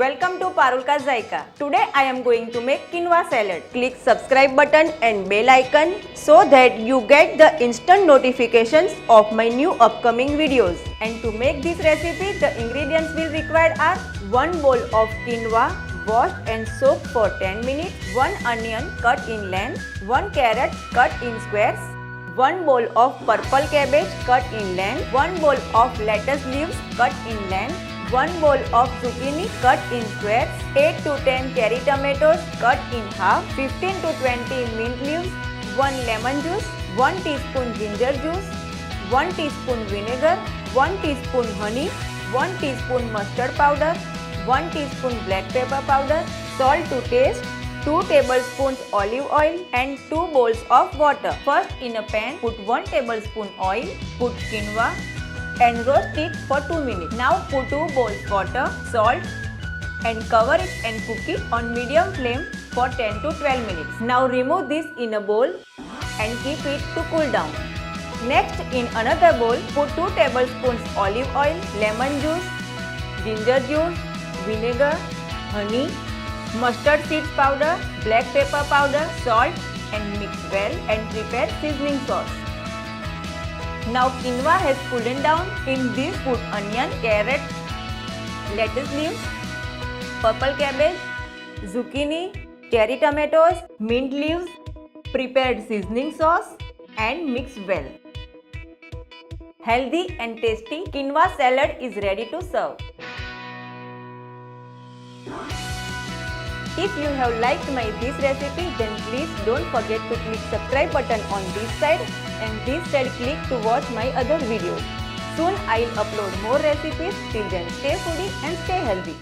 Welcome to Parul Ka Zaika. Today I am going to make quinoa salad. Click subscribe button and bell icon so that you get the instant notifications of my new upcoming videos. And to make this recipe, the ingredients will require are 1 bowl of quinoa washed and soaked for 10 minutes, 1 onion cut in length, 1 carrot cut in squares, 1 bowl of purple cabbage cut in length, 1 bowl of lettuce leaves cut in length, 1 bowl of zucchini cut in squares, 8 to 10 cherry tomatoes cut in half, 15 to 20 mint leaves, 1 lemon juice, 1 teaspoon ginger juice, 1 teaspoon vinegar, 1 teaspoon honey, 1 teaspoon mustard powder, 1 teaspoon black pepper powder, salt to taste, 2 tablespoons olive oil and 2 bowls of water. First, in a pan, put 1 tablespoon oil, put quinoa and roast it for 2 minutes. Now put 2 bowls water, salt and cover it and cook it on medium flame for 10 to 12 minutes. Now remove this in a bowl and keep it to cool down. Next, in another bowl, put 2 tablespoons olive oil, lemon juice, ginger juice, vinegar, honey, mustard seeds powder, black pepper powder, salt and mix well and prepare seasoning sauce. Now quinoa has cooled down. In this put onion, carrot, lettuce leaves, purple cabbage, zucchini, cherry tomatoes, mint leaves, prepared seasoning sauce and mix well. Healthy and tasty quinoa salad is ready to serve. If you have liked this recipe, then please don't forget to click subscribe button on this side and this side click to watch my other videos. Soon I'll upload more recipes. Till then, stay foodie and stay healthy.